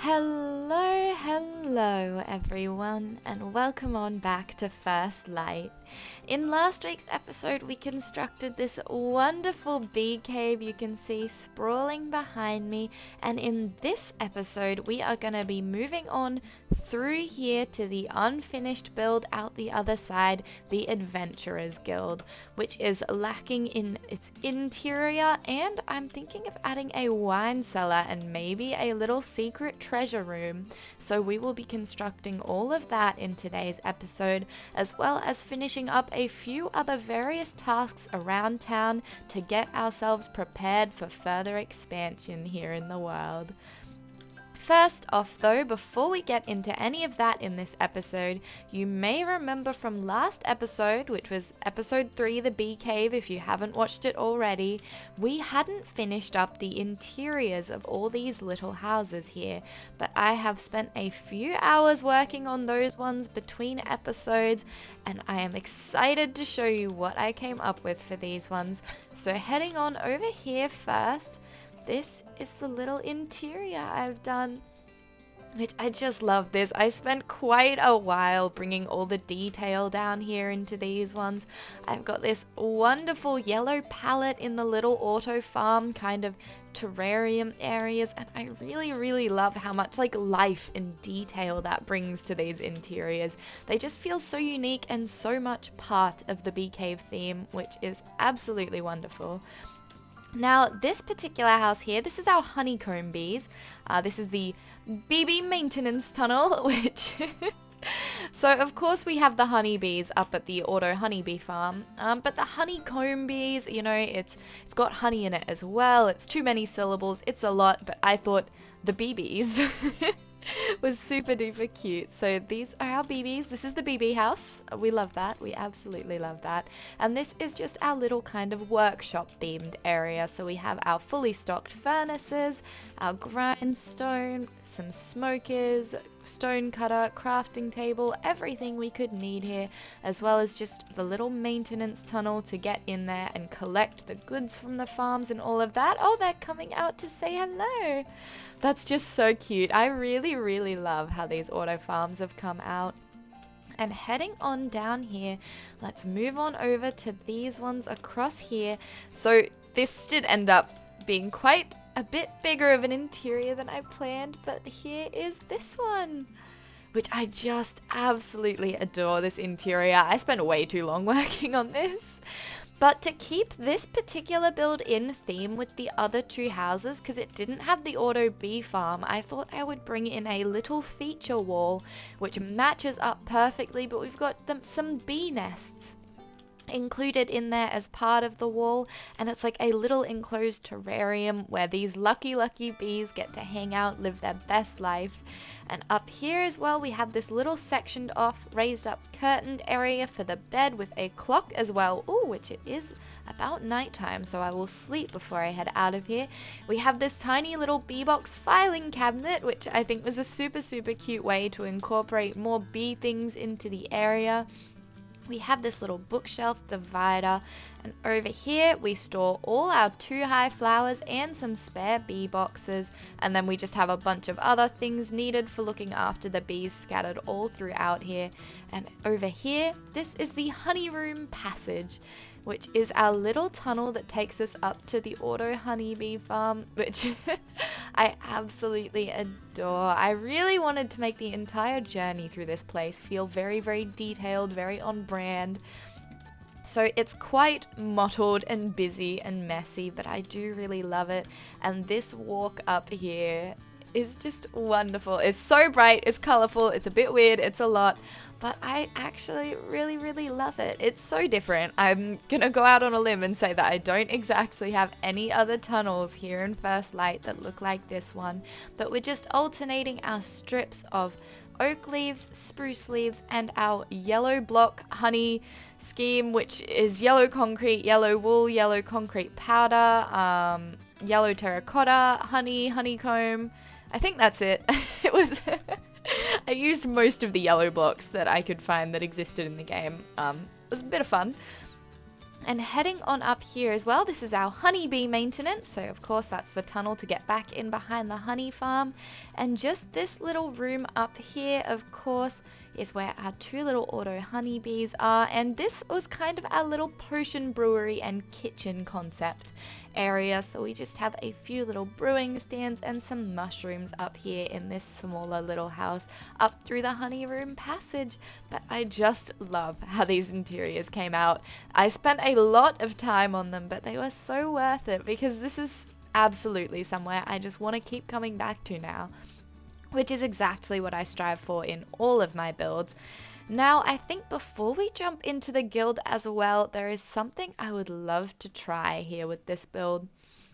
Hello everyone, and welcome on back to First Light. In last week's episode, we constructed this wonderful bee cave you can see sprawling behind me, and in this episode, we are going to be moving on through here to the unfinished build out the other side, the Adventurers Guild, which is lacking in its interior, and I'm thinking of adding a wine cellar and maybe a little secret treasure room. So we will be constructing all of that in today's episode, as well as finishing up a few other various tasks around town to get ourselves prepared for further expansion here in the world. First off though, before we get into any of that in this episode, you may remember from last episode, which was episode 3, the Bee Cave, if you haven't watched it already, we hadn't finished up the interiors of all these little houses here, but I have spent a few hours working on those ones between episodes, and I am excited to show you what I came up with for these ones. So heading on over here first, this is the little interior I've done, which I just love this. I spent quite a while bringing all the detail down here into these ones. I've got this wonderful yellow palette in the little auto farm kind of terrarium areas, and I really love how much life and detail that brings to these interiors. They just feel so unique and so much part of the Bee Cave theme, which is absolutely wonderful. Now, this particular house here, this is our honeycomb bees. This is the BB maintenance tunnel, which... So, of course, we have the honeybees up at the auto honeybee farm, but the honeycomb bees, you know, it's got honey in it as well. It's too many syllables. It's a lot, but I thought the BBs was super duper cute. So these are our BBs. This is the BB house. We love that. We absolutely love that. And this is just our little kind of workshop themed area. So we have our fully stocked furnaces, our grindstone, some smokers, stone cutter, crafting table, everything we could need here, as well as just the little maintenance tunnel to get in there and collect the goods from the farms and all of that. Oh, they're coming out to say hello. That's just so cute. I really love how these auto farms have come out. And heading on down here, let's move on over to these ones across here. So this did end up being quite a bit bigger of an interior than I planned, but here is this one, which I just absolutely adore. This interior, I spent way too long working on this. But to keep this particular build in theme with the other two houses, because it didn't have the auto bee farm, I thought I would bring in a little feature wall which matches up perfectly, but we've got some bee nests included in there as part of the wall, and it's like a little enclosed terrarium where these lucky bees get to hang out, live their best life. And up here as well, we have this little sectioned off, raised up curtained area for the bed with a clock as well. Ooh, which it is about nighttime, so I will sleep before I head out of here. We have this tiny little bee box filing cabinet, which I think was a super cute way to incorporate more bee things into the area. We have this little bookshelf divider, and over here we store all our 2-high flowers and some spare bee boxes, and then we just have a bunch of other things needed for looking after the bees scattered all throughout here. And over here, this is the honey room passage, which is our little tunnel that takes us up to the auto honeybee farm, which I absolutely adore. I really wanted to make the entire journey through this place feel very detailed, very on brand. So it's quite mottled and busy and messy, but I do really love it. And this walk up here is just wonderful. It's so bright, it's colorful, it's a bit weird, it's a lot, but I actually really love it. It's so different. I'm gonna go out on a limb and say that I don't exactly have any other tunnels here in First Light that look like this one, but we're just alternating our strips of oak leaves, spruce leaves, and our yellow block honey scheme, which is yellow concrete, yellow wool, yellow concrete powder, yellow terracotta, honeycomb. I think that's it. It was I used most of the yellow blocks that I could find that existed in the game. It was a bit of fun. And heading on up here as well, this is our honeybee maintenance. So of course that's the tunnel to get back in behind the honey farm. And just this little room up here, of course, is where our 2 little auto honeybees are. And this was kind of our little potion brewery and kitchen concept area. So we just have a few little brewing stands and some mushrooms up here in this smaller little house up through the honey room passage. But I just love how these interiors came out. I spent a lot of time on them, but they were so worth it because this is absolutely somewhere I just want to keep coming back to now, which is exactly what I strive for in all of my builds. Now, I think before we jump into the guild as well, there is something I would love to try here with this build.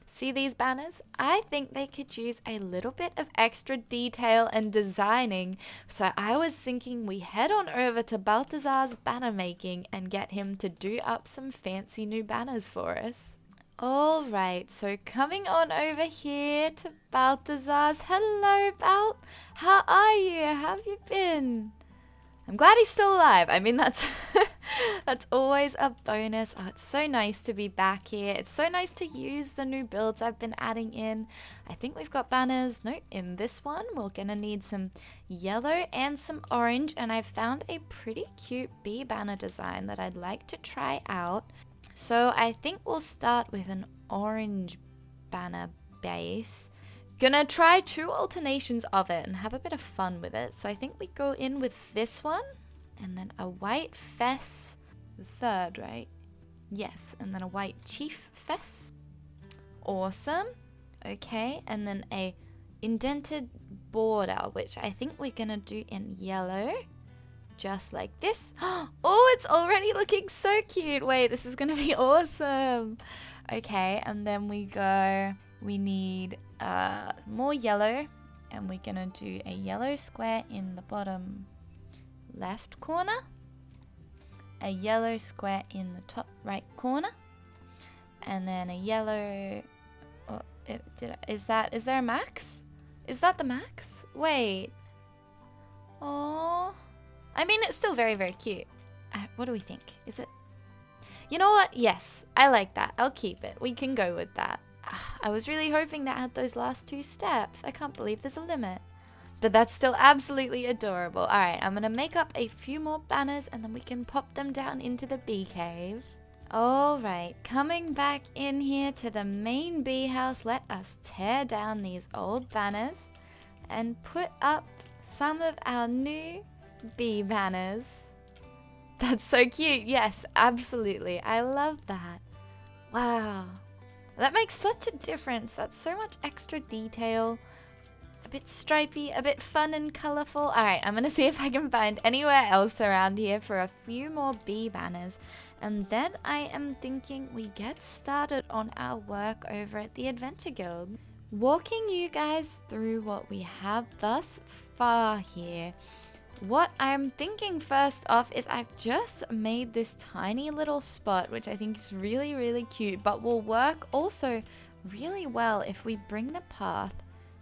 See these banners? I think they could use a little bit of extra detail and designing. So I was thinking we head on over to Balthazar's banner making and get him to do up some fancy new banners for us. Alright, so coming on over here to Balthazar's. Hello, Balt. How are you? How have you been? I'm glad he's still alive. I mean, that's that's always a bonus. Oh, it's so nice to be back here. It's so nice to use the new builds I've been adding in. I think we've got banners. No, in this one, we're gonna need some yellow and some orange. And I've found a pretty cute bee banner design that I'd like to try out. So I think we'll start with an orange banner base. Gonna try 2 alternations of it and have a bit of fun with it. So I think we go in with this one and then a white fess, the third, right? Yes, and then a white chief fess. Awesome. Okay, and then a indented border, which I think we're gonna do in yellow. Just like this. Oh, it's already looking so cute. Wait, this is gonna be awesome. Okay, and then we need more yellow, and we're gonna do a yellow square in the bottom left corner, a yellow square in the top right corner, and then a yellow, oh, is there a max? Is that the max? Wait. Oh, I mean, it's still very, very cute. What do we think? Is it? You know what? Yes, I like that. I'll keep it. We can go with that. I was really hoping to add those last 2 steps. I can't believe there's a limit. But that's still absolutely adorable. Alright, I'm going to make up a few more banners and then we can pop them down into the bee cave. Alright, coming back in here to the main bee house, let us tear down these old banners and put up some of our new bee banners. That's so cute. Yes, absolutely. I love that. Wow. That makes such a difference. That's so much extra detail. A bit stripy, a bit fun and colorful. Alright, I'm going to see if I can find anywhere else around here for a few more bee banners. And then I am thinking we get started on our work over at the Adventure Guild. Walking you guys through what we have thus far here. What I'm thinking first off is I've just made this tiny little spot, which I think is really, really cute, but will work also really well if we bring the path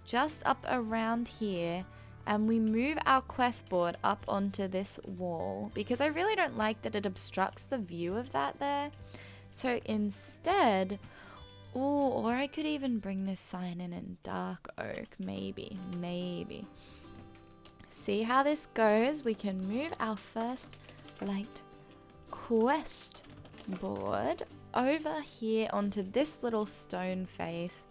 just up around here and we move our quest board up onto this wall, because I really don't like that it obstructs the view of that there. So instead, oh, or I could even bring this sign in dark oak, maybe. See how this goes. We can move our first light quest board over here onto this little stone face.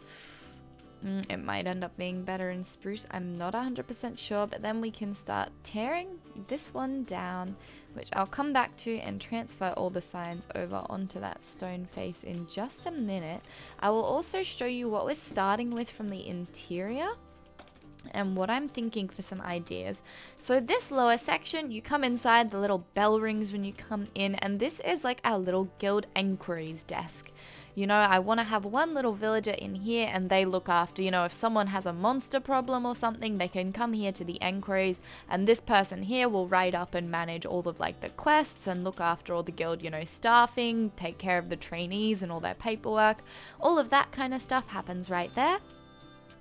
It might end up being better in spruce. I'm not 100% sure, but then we can start tearing this one down, which I'll come back to and transfer all the signs over onto that stone face in just a minute. I will also show you what we're starting with from the interior and what I'm thinking for some ideas. So this lower section, you come inside, the little bell rings when you come in, and this is like our little guild enquiries desk. You know, I want to have one little villager in here and they look after, you know, if someone has a monster problem or something, they can come here to the enquiries, and this person here will write up and manage all of like the quests and look after all the guild, you know, staffing, take care of the trainees and all their paperwork. All of that kind of stuff happens right there.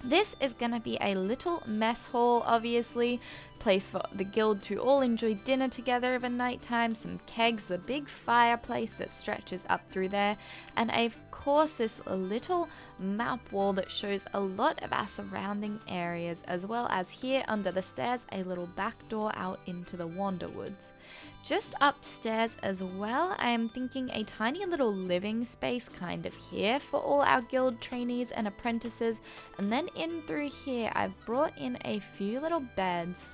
This is going to be a little mess hall, obviously, place for the guild to all enjoy dinner together of a nighttime, some kegs, the big fireplace that stretches up through there, and of course this little map wall that shows a lot of our surrounding areas, as well as here under the stairs, a little back door out into the Wanderwoods. Just upstairs as well, I am thinking a tiny little living space kind of here for all our guild trainees and apprentices. And then in through here, I've brought in a few little beds.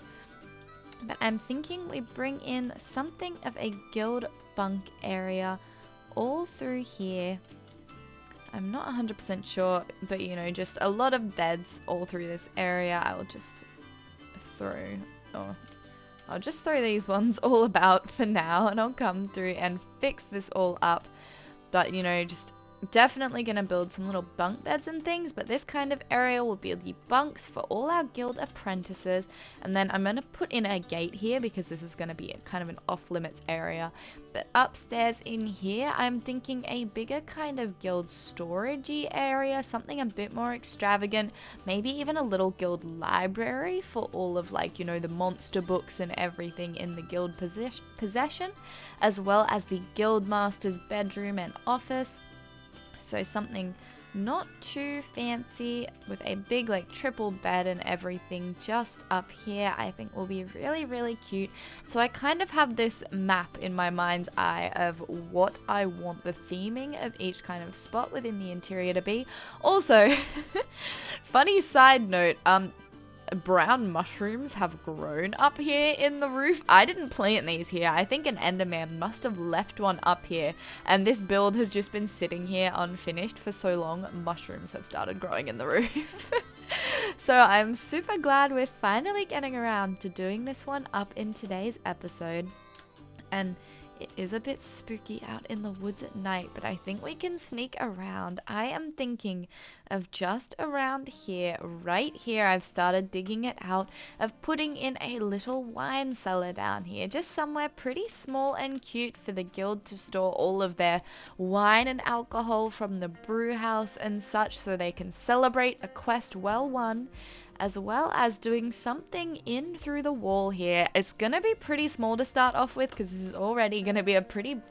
But I'm thinking we bring in something of a guild bunk area all through here. I'm not 100% sure, but you know, just a lot of beds all through this area. I will just I'll just throw these ones all about for now, and I'll come through and fix this all up. But, you know, just definitely going to build some little bunk beds and things, but this kind of area will be the bunks for all our guild apprentices. And then I'm going to put in a gate here because this is going to be kind of an off-limits area. But upstairs in here, I'm thinking a bigger kind of guild storagey area, something a bit more extravagant, maybe even a little guild library for all of, like, you know, the monster books and everything in the guild possession, as well as the guild master's bedroom and office. So something not too fancy with a big like triple bed and everything just up here, I think will be really, really cute. So I kind of have this map in my mind's eye of what I want the theming of each kind of spot within the interior to be. Also, funny side note, brown mushrooms have grown up here in the roof. I didn't plant these here. I think an enderman must have left one up here, and this build has just been sitting here unfinished for so long. Mushrooms have started growing in the roof. So I'm super glad we're finally getting around to doing this one up in today's episode. And it is a bit spooky out in the woods at night, but I think we can sneak around. I am thinking of just around here, right here, I've started digging it out, of putting in a little wine cellar down here, just somewhere pretty small and cute for the guild to store all of their wine and alcohol from the brew house and such, so they can celebrate a quest well won, as well as doing something in through the wall here. It's gonna be pretty small to start off with because this is already gonna be a pretty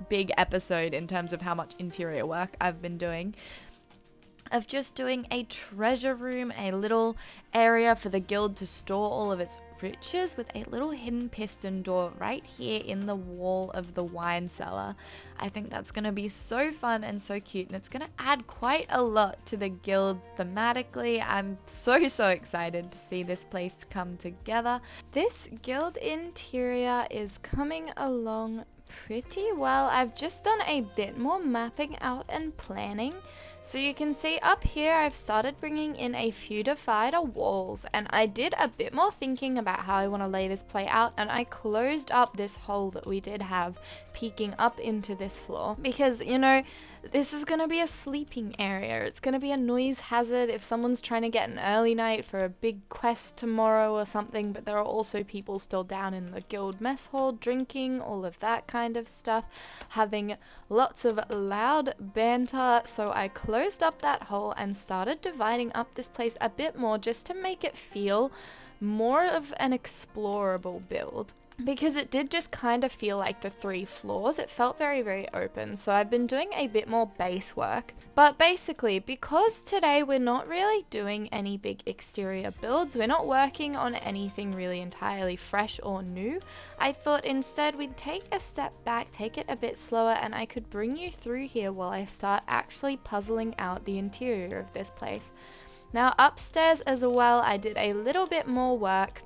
big episode in terms of how much interior work I've been doing. Of just doing a treasure room, a little area for the guild to store all of its riches with a little hidden piston door right here in the wall of the wine cellar. I think that's going to be so fun and so cute, and it's going to add quite a lot to the guild thematically. I'm so excited to see this place come together. This guild interior is coming along pretty well. I've just done a bit more mapping out and planning. So you can see up here I've started bringing in a few divider walls, and I did a bit more thinking about how I want to lay this play out, and I closed up this hole that we did have peeking up into this floor because, you know, this is going to be a sleeping area. It's going to be a noise hazard if someone's trying to get an early night for a big quest tomorrow or something, but there are also people still down in the guild mess hall drinking, all of that kind of stuff, having lots of loud banter. So I closed up that hole and started dividing up this place a bit more just to make it feel more of an explorable build. Because it did just kind of feel like the 3 floors. It felt very open. So I've been doing a bit more base work. But basically, because today we're not really doing any big exterior builds, we're not working on anything really entirely fresh or new, I thought instead we'd take a step back, take it a bit slower, and I could bring you through here while I start actually puzzling out the interior of this place. Now upstairs as well, I did a little bit more work.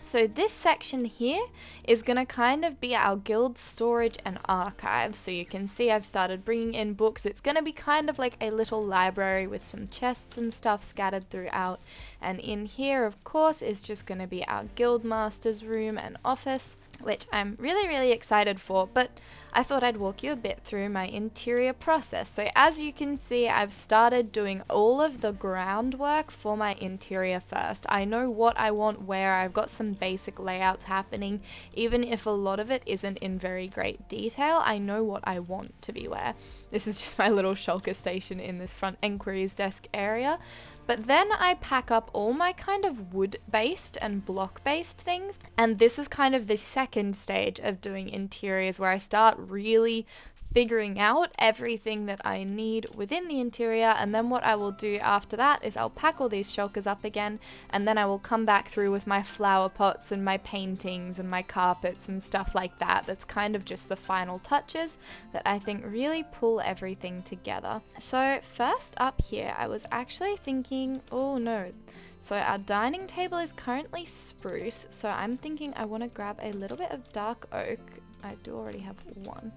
So this section here is going to kind of be our guild storage and archive. So you can see I've started bringing in books. It's going to be kind of like a little library with some chests and stuff scattered throughout. And in here, of course, is just going to be our guild master's room and office, which I'm really excited for. But I thought I'd walk you a bit through my interior process. So as you can see, I've started doing all of the groundwork for my interior first. I know what I want where. I've got some basic layouts happening. Even if a lot of it isn't in very great detail, I know what I want to be where. This is just my little shulker station in this front Enquiries desk area. But then I pack up all my kind of wood-based and block-based things. And this is kind of the second stage of doing interiors, where I start really figuring out everything that I need within the interior. And then what I will do after that is I'll pack all these shulkers up again, and then I will come back through with my flower pots and my paintings and my carpets and stuff like that. That's kind of just the final touches that I think really pull everything together. So first up here, I was actually thinking, oh no, so our dining table is currently spruce, so I'm thinking I want to grab a little bit of dark oak. I do already have one.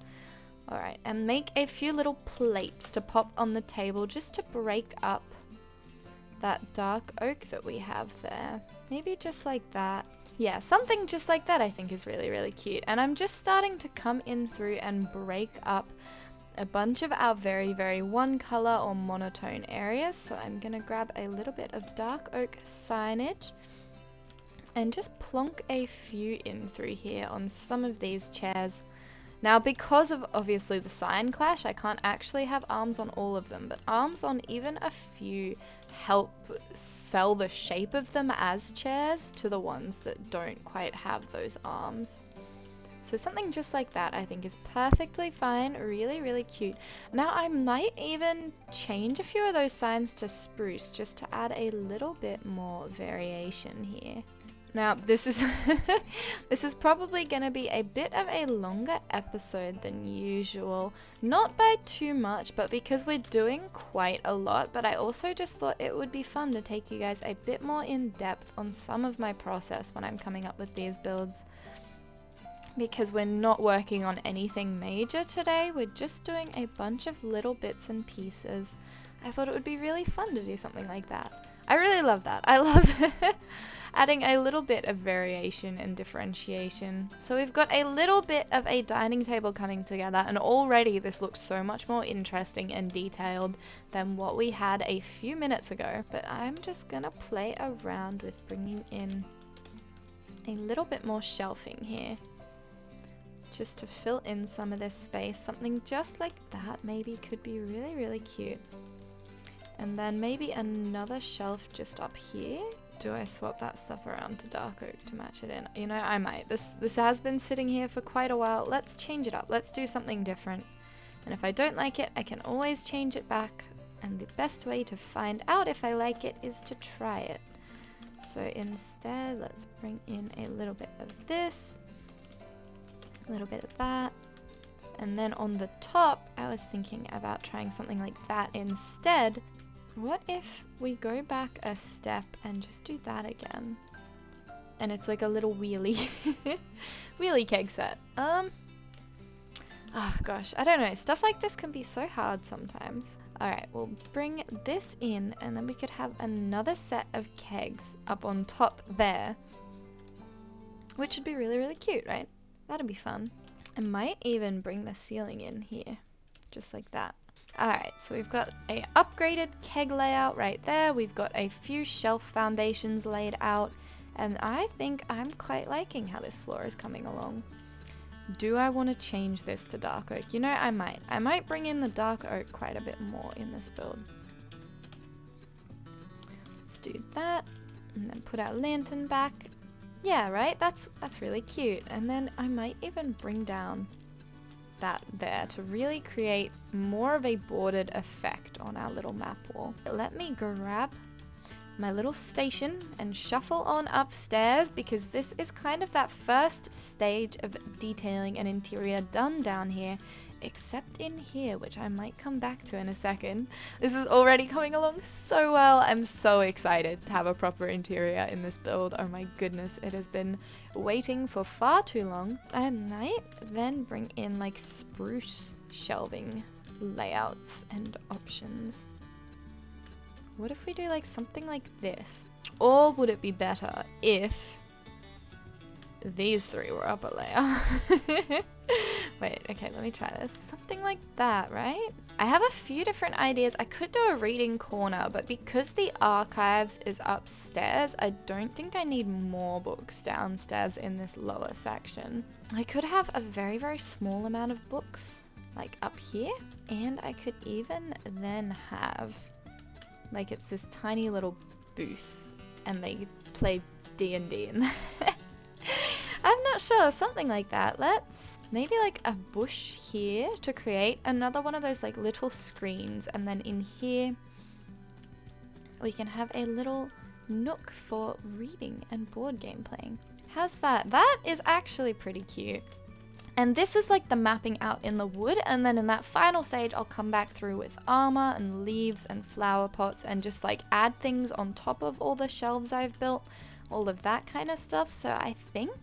Alright, and make a few little plates to pop on the table just to break up that dark oak that we have there. Maybe just like that. Yeah, something just like that I think is really, really cute. And I'm just starting to come in through and break up a bunch of our very, very one color or monotone areas. So I'm going to grab a little bit of dark oak signage and just plonk a few in through here on some of these chairs. Now, because of obviously the sign clash, I can't actually have arms on all of them, but arms on even a few help sell the shape of them as chairs to the ones that don't quite have those arms. So something just like that I think is perfectly fine, really, really cute. Now I might even change a few of those signs to spruce just to add a little bit more variation here. Now, this is this is probably going to be a bit of a longer episode than usual. Not by too much, but because we're doing quite a lot. But I also just thought it would be fun to take you guys a bit more in depth on some of my process when I'm coming up with these builds. Because we're not working on anything major today. We're just doing a bunch of little bits and pieces. I thought it would be really fun to do something like that. I really love that. I love adding a little bit of variation and differentiation. So we've got a little bit of a dining table coming together, and already this looks so much more interesting and detailed than what we had a few minutes ago. But I'm just gonna play around with bringing in a little bit more shelving here, just to fill in some of this space. Something just like that maybe could be really, really cute. And then maybe another shelf just up here. Do I swap that stuff around to dark oak to match it in? You know, I might. This has been sitting here for quite a while. Let's change it up. Let's do something different. And if I don't like it, I can always change it back. And the best way to find out if I like it is to try it. So instead, let's bring in a little bit of this, a little bit of that. And then on the top, I was thinking about trying something like that instead. What if we go back a step and just do that again? And it's like a little wheelie, wheelie keg set. Oh gosh, I don't know. Stuff like this can be so hard sometimes. Alright, we'll bring this in, and then we could have another set of kegs up on top there. Which would be really, really cute, right? That'd be fun. I might even bring the ceiling in here, just like that. Alright, so we've got a upgraded keg layout right there. We've got a few shelf foundations laid out, and I think I'm quite liking how this floor is coming along. Do I want to change this to dark oak? You know, I might. I might bring in the dark oak quite a bit more in this build. Let's do that, and then put our lantern back. Yeah, right? That's really cute. And then I might even bring down that there to really create more of a bordered effect on our little map wall. Let me grab my little station and shuffle on upstairs, because this is kind of that first stage of detailing an interior done down here, except in here, which I might come back to in a second. This is already coming along so well. I'm so excited to have a proper interior in this build. Oh my goodness, it has been waiting for far too long. I might then bring in like spruce shelving layouts and options. What if we do like something like this? Or would it be better if these three were upper layer? Wait, okay, let me try this. Something like that, right? I have a few different ideas. I could do a reading corner, but because the archives is upstairs, I don't think I need more books downstairs in this lower section. I could have a very, very small amount of books, like up here. And I could even then have Like it's this tiny little booth and they play D&D in there. I'm not sure, something like that. Let's maybe like a bush here to create another one of those like little screens, and then in here we can have a little nook for reading and board game playing. How's that? That is actually pretty cute. And this is like the mapping out in the wood, and then in that final stage I'll come back through with armor and leaves and flower pots and just like add things on top of all the shelves I've built, all of that kind of stuff. So I think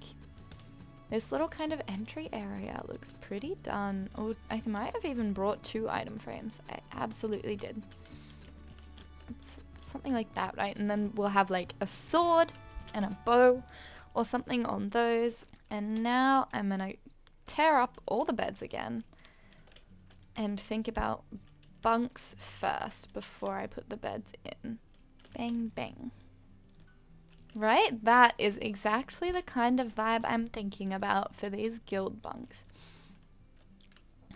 this little kind of entry area looks pretty done. Oh, I might have even brought 2 item frames. I absolutely did. It's something like that, right? And then we'll have like a sword and a bow or something on those. And now I'm gonna tear up all the beds again and think about bunks first before I put the beds in. Bang, bang. Right? That is exactly the kind of vibe I'm thinking about for these guild bunks.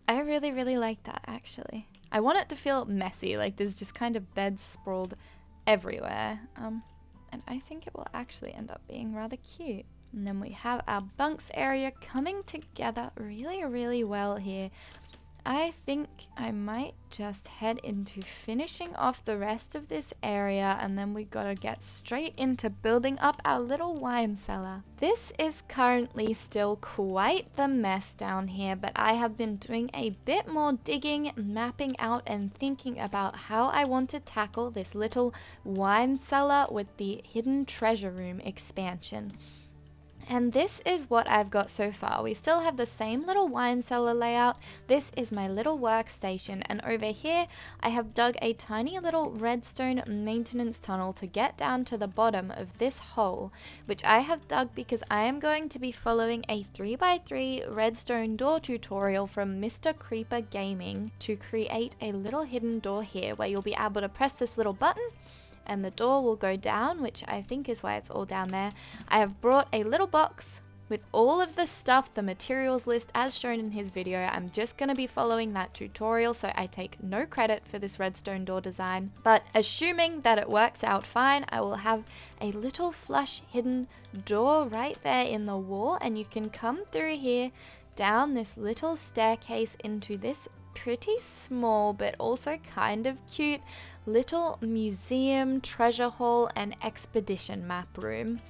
I really, really like that, actually. I want it to feel messy, like there's just kind of beds sprawled everywhere. And I think it will actually end up being rather cute. And then we have our bunks area coming together really, really well here. I think I might just head into finishing off the rest of this area, and then we gotta get straight into building up our little wine cellar. This is currently still quite the mess down here, but I have been doing a bit more digging, mapping out, and thinking about how I want to tackle this little wine cellar with the hidden treasure room expansion. And this is what I've got so far. We still have the same little wine cellar layout. This is my little workstation, and over here I have dug a tiny little redstone maintenance tunnel to get down to the bottom of this hole, which I have dug because I am going to be following a 3x3 redstone door tutorial from Mr. Creeper Gaming to create a little hidden door here where you'll be able to press this little button and the door will go down, which I think is why it's all down there. I have brought a little box with all of the stuff, the materials list as shown in his video. I'm just going to be following that tutorial, so I take no credit for this redstone door design. But assuming that it works out fine, I will have a little flush hidden door right there in the wall, and you can come through here down this little staircase into this pretty small but also kind of cute little museum, treasure hall, and expedition map room.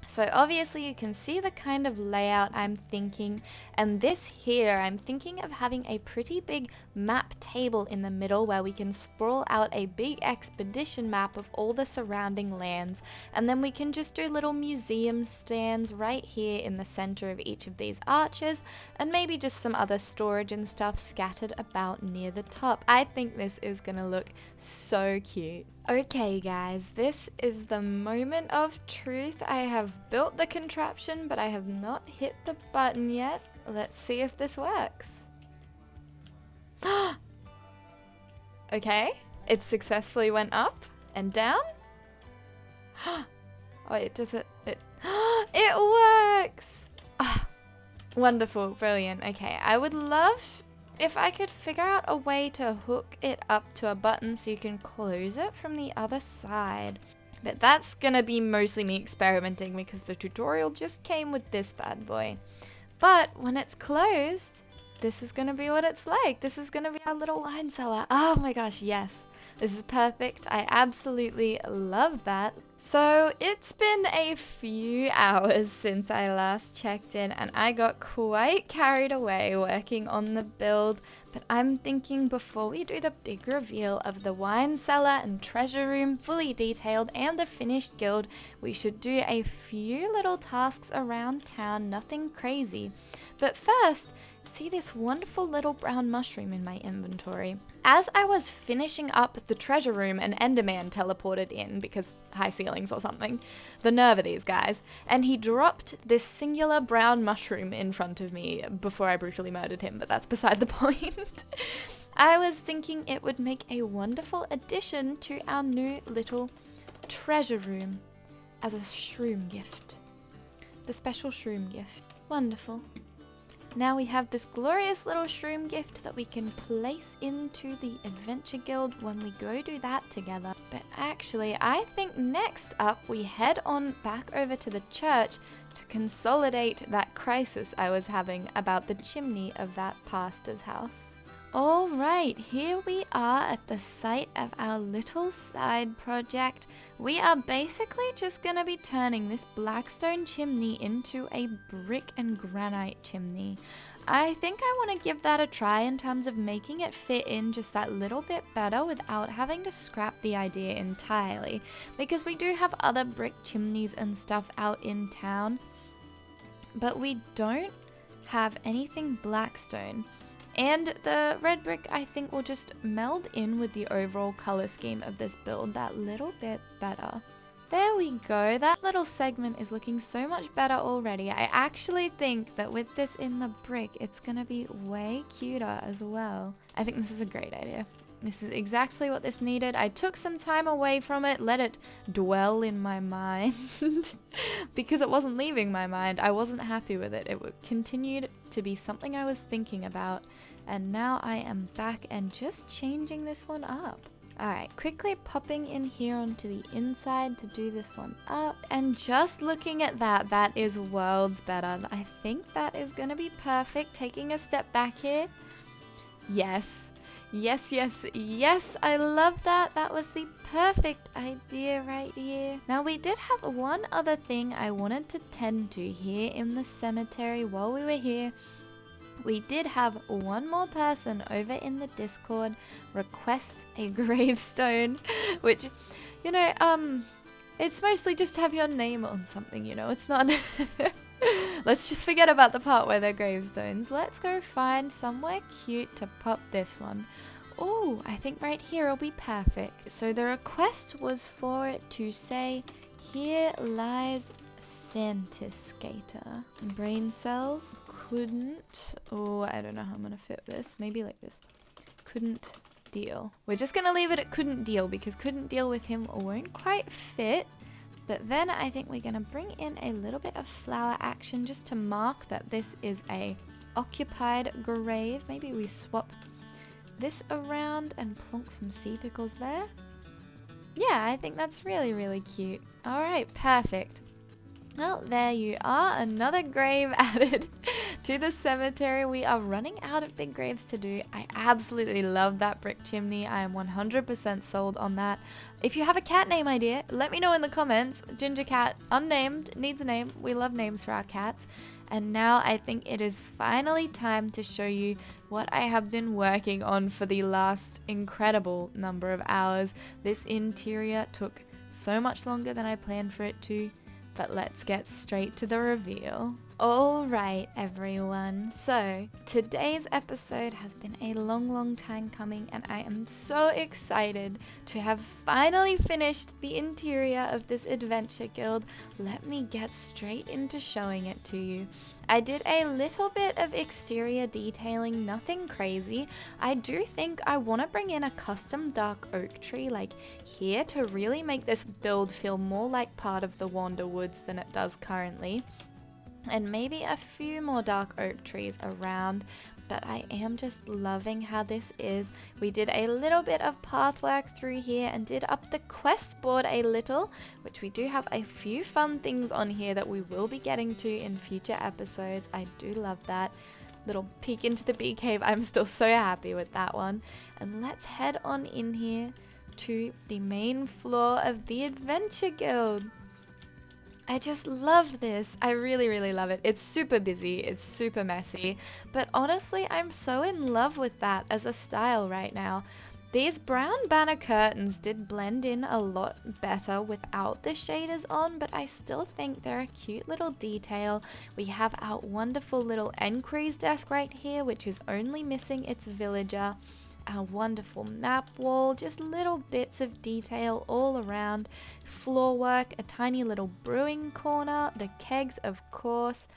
So obviously you can see the kind of layout I'm thinking, and this here I'm thinking of having a pretty big map table in the middle where we can sprawl out a big expedition map of all the surrounding lands, and then we can just do little museum stands right here in the center of each of these arches, and maybe just some other storage and stuff scattered about near the top. I think this is gonna look so cute. Okay guys, this is the moment of truth. I have built the contraption, but I have not hit the button yet. Let's see if this works. Okay, it successfully went up and down. Oh, it does it. It works! Wonderful, brilliant. Okay, I would love if I could figure out a way to hook it up to a button so you can close it from the other side. But that's gonna be mostly me experimenting because the tutorial just came with this bad boy. But when it's closed, this is gonna be what it's like. This is gonna be our little wine cellar. Oh my gosh, yes. This is perfect. I absolutely love that. So it's been a few hours since I last checked in, and I got quite carried away working on the build, but I'm thinking before we do the big reveal of the wine cellar and treasure room fully detailed and the finished guild, we should do a few little tasks around town, nothing crazy. But first, see this wonderful little brown mushroom in my inventory. As I was finishing up the treasure room, an Enderman teleported in because high ceilings or something. The nerve of these guys. And he dropped this singular brown mushroom in front of me before I brutally murdered him, but that's beside the point. I was thinking it would make a wonderful addition to our new little treasure room as a shroom gift. The special shroom gift. Wonderful. Now we have this glorious little shroom gift that we can place into the Adventure Guild when we go do that together. But actually, I think next up we head on back over to the church to consolidate that crisis I was having about the chimney of that pastor's house. Alright, here we are at the site of our little side project. We are basically just going to be turning this blackstone chimney into a brick and granite chimney. I think I want to give that a try in terms of making it fit in just that little bit better without having to scrap the idea entirely, because we do have other brick chimneys and stuff out in town, but we don't have anything blackstone. And the red brick, I think, will just meld in with the overall color scheme of this build that little bit better. There we go. That little segment is looking so much better already. I actually think that with this in the brick, it's going to be way cuter as well. I think this is a great idea. This is exactly what this needed. I took some time away from it, let it dwell in my mind because it wasn't leaving my mind. I wasn't happy with it. It continued to be something I was thinking about, and now I am back and just changing this one up. Alright, quickly popping in here onto the inside to do this one up, and just looking at that, that is worlds better. I think that is going to be perfect. Taking a step back here. Yes. Yes, yes, yes, I love that. That was the perfect idea right here. Now, we did have one other thing I wanted to tend to here in the cemetery while we were here. We did have one more person over in the Discord request a gravestone, which, you know, it's mostly just to have your name on something, you know, it's not... Let's just forget about the part where they're gravestones. Let's go find somewhere cute to pop this one. Oh, I think right here will be perfect. So the request was for it to say, "Here lies Santiskator." Brain cells couldn't... Oh, I don't know how I'm going to fit this. Maybe like this. Couldn't deal. We're just going to leave it at couldn't deal because couldn't deal with him won't quite fit. But then I think we're going to bring in a little bit of flower action just to mark that this is a occupied grave. Maybe we swap this around and plonk some sea pickles there. Yeah, I think that's really, really cute. Alright, perfect. Well, there you are. Another grave added to the cemetery. We are running out of big graves to do. I absolutely love that brick chimney. I am 100% sold on that. If you have a cat name idea, let me know in the comments. Ginger cat, unnamed, needs a name. We love names for our cats. And now I think it is finally time to show you what I have been working on for the last incredible number of hours. This interior took so much longer than I planned for it to. But let's get straight to the reveal. Alright everyone, so today's episode has been a long time coming, and I am so excited to have finally finished the interior of this adventure guild. Let me get straight into showing it to you. I did a little bit of exterior detailing, nothing crazy. I do think I want to bring in a custom dark oak tree like here to really make this build feel more like part of the Wander Woods than it does currently. And maybe a few more dark oak trees around, but I am just loving how this is. We did a little bit of path work through here and did up the quest board a little, which we do have a few fun things on here that we will be getting to in future episodes. I do love that. Little peek into the bee cave. I'm still so happy with that one. And let's head on in here to the main floor of the Adventure Guild. I just love this. I really love it. It's super busy, it's super messy, but honestly I'm so in love with that as a style right now. These brown banner curtains did blend in a lot better without the shaders on, but I still think they're a cute little detail. We have our wonderful little Enquiries desk right here, which is only missing its villager. Our wonderful map wall, just little bits of detail all around. Floor work, a tiny little brewing corner, the kegs of course,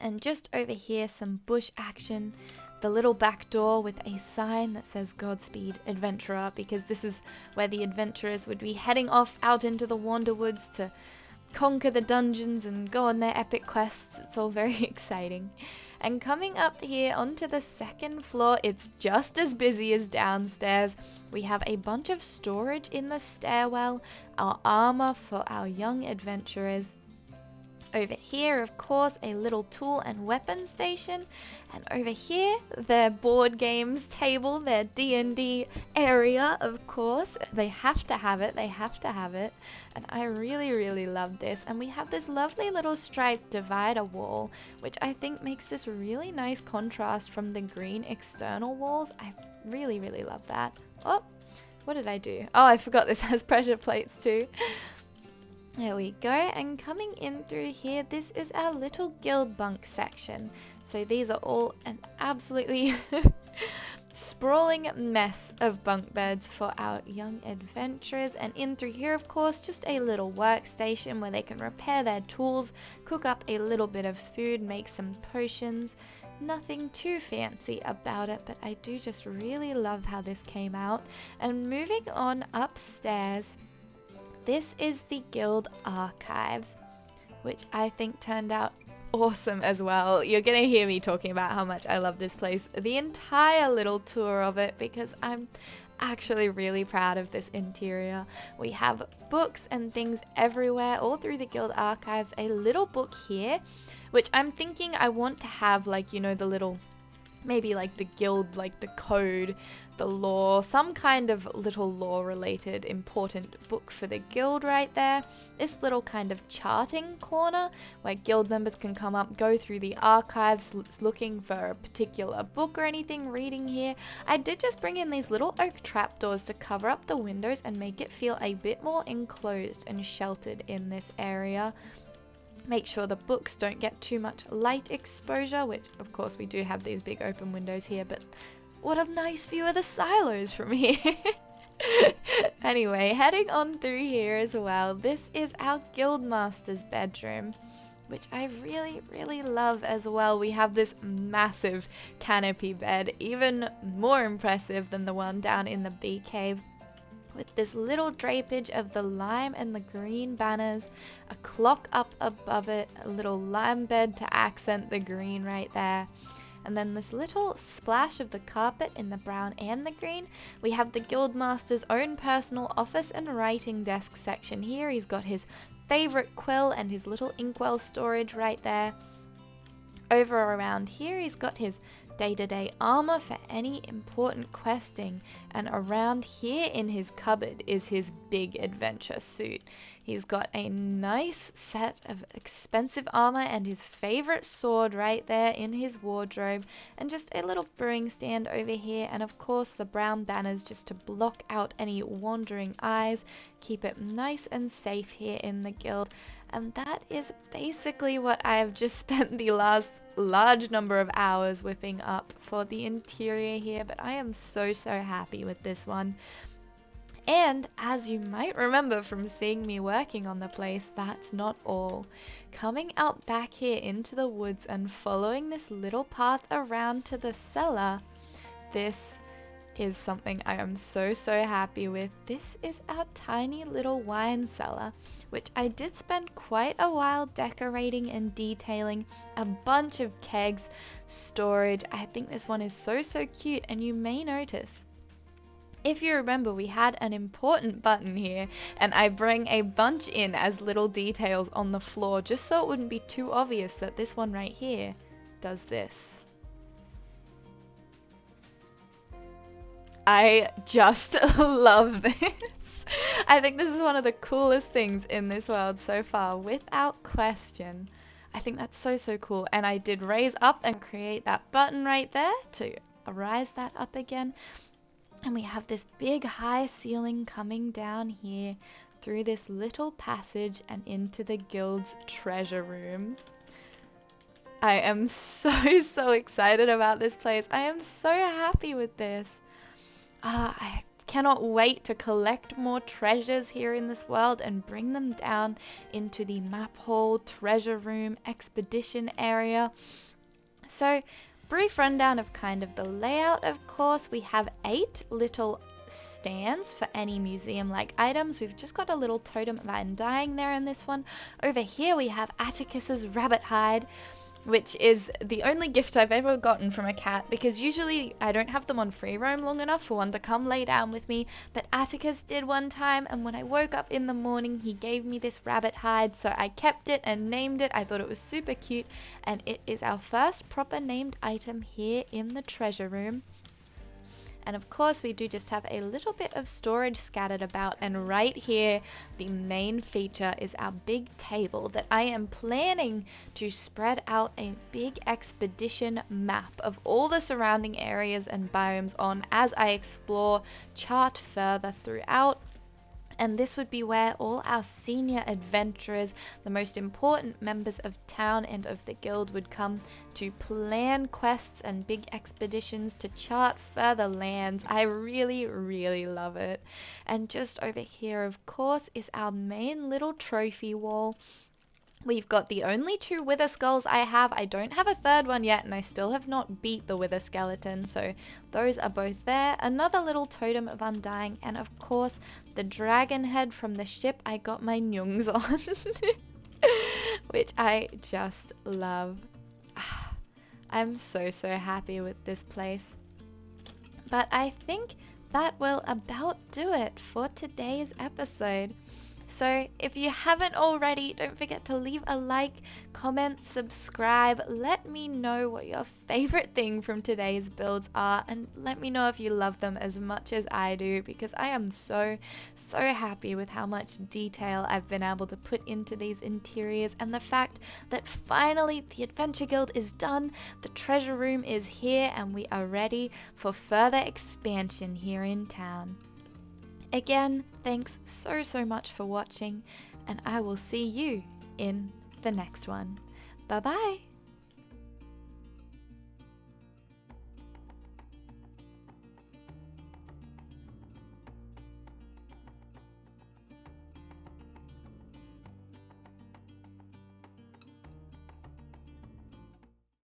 and just over here some bush action. The little back door with a sign that says Godspeed Adventurer, because this is where the adventurers would be heading off out into the Wander Woods to conquer the dungeons and go on their epic quests. It's all very exciting. And coming up here onto the second floor, it's just as busy as downstairs. We have a bunch of storage in the stairwell, our armor for our young adventurers. Over here, of course, a little tool and weapon station. And over here, their board games table, their D&D area, of course. They have to have it, they have to have it. And I really, really love this. And we have this lovely little striped divider wall, which I think makes this really nice contrast from the green external walls. I really, really love that. Oh, what did I do? Oh, I forgot this has pressure plates too. There we go, and coming in through here, this is our little guild bunk section. So these are all an absolutely sprawling mess of bunk beds for our young adventurers. And in through here, of course, just a little workstation where they can repair their tools, cook up a little bit of food, make some potions. Nothing too fancy about it, but I do just really love how this came out. And moving on upstairs, this is the guild archives, which I think turned out awesome as well. You're gonna hear me talking about how much I love this place the entire little tour of it, because I'm actually really proud of this interior. We have books and things everywhere all through the guild archives. A little book here, which I'm thinking I want to have, like, you know, the little, maybe like the guild, like the code, the law, some kind of little law related important book for the guild right there. This little kind of charting corner where guild members can come up, go through the archives looking for a particular book or anything, reading here. I did just bring in these little oak trapdoors to cover up the windows and make it feel a bit more enclosed and sheltered in this area. Make sure the books don't get too much light exposure, which of course we do have these big open windows here, but what a nice view of the silos from here. Anyway, heading on through here as well, this is our guildmaster's bedroom, which I really, really love as well. We have this massive canopy bed, even more impressive than the one down in the bee cave, with this little drapage of the lime and the green banners, a clock up above it, a little lime bed to accent the green right there, and then this little splash of the carpet in the brown and the green. We have the guildmaster's own personal office and writing desk section here. He's got his favorite quill and his little inkwell storage right there. Over around here, he's got his day-to-day armor for any important questing, and around here in his cupboard is his big adventure suit. He's got a nice set of expensive armor and his favorite sword right there in his wardrobe, and just a little brewing stand over here, and of course the brown banners just to block out any wandering eyes, keep it nice and safe here in the guild. And that is basically what I have just spent the last large number of hours whipping up for the interior here, but I am so happy with this one. And as you might remember from seeing me working on the place, that's not all. Coming out back here into the woods and following this little path around to the cellar, this is something I am so happy with. This is our tiny little wine cellar, which I did spend quite a while decorating and detailing. A bunch of kegs, storage. I think this one is so cute, and you may notice, if you remember, we had an important button here, and I bring a bunch in as little details on the floor just so it wouldn't be too obvious that this one right here does this. I just love this. I think this is one of the coolest things in this world so far, without question. I think that's so cool. And I did raise up and create that button right there to rise that up again. And we have this big high ceiling coming down here through this little passage and into the guild's treasure room. I am so excited about this place. I am so happy with this. I cannot wait to collect more treasures here in this world and bring them down into the map hall, treasure room, expedition area. So, brief rundown of kind of the layout. Of course, we have 8 little stands for any museum-like items. We've just got a little totem of undying there in this one. Over here we have Atticus's rabbit hide. which is the only gift I've ever gotten from a cat, because usually I don't have them on free roam long enough for one to come lay down with me, but Atticus did one time, and when I woke up in the morning he gave me this rabbit hide, so I kept it and named it. I thought it was super cute, and it is our first proper named item here in the treasure room. And of course we do just have a little bit of storage scattered about, and right here the main feature is our big table that I am planning to spread out a big expedition map of all the surrounding areas and biomes on as I explore, chart further throughout. And this would be where all our senior adventurers, the most important members of town and of the guild, would come to plan quests and big expeditions to chart further lands. I really, really love it. And just over here, of course, is our main little trophy wall. We've got the only 2 wither skulls I have. I don't have a third one yet, and I still have not beat the wither skeleton, so those are both there. Another little totem of undying, and of course the dragon head from the ship I got my nyungs on, which I just love. I'm so happy with this place. But I think that will about do it for today's episode. So if you haven't already, don't forget to leave a like, comment, subscribe. Let me know what your favorite thing from today's builds are, and let me know if you love them as much as I do, because I am so happy with how much detail I've been able to put into these interiors, and the fact that finally the Adventure Guild is done, the treasure room is here, and we are ready for further expansion here in town. Again, thanks so much for watching, and I will see you in the next one. Bye bye!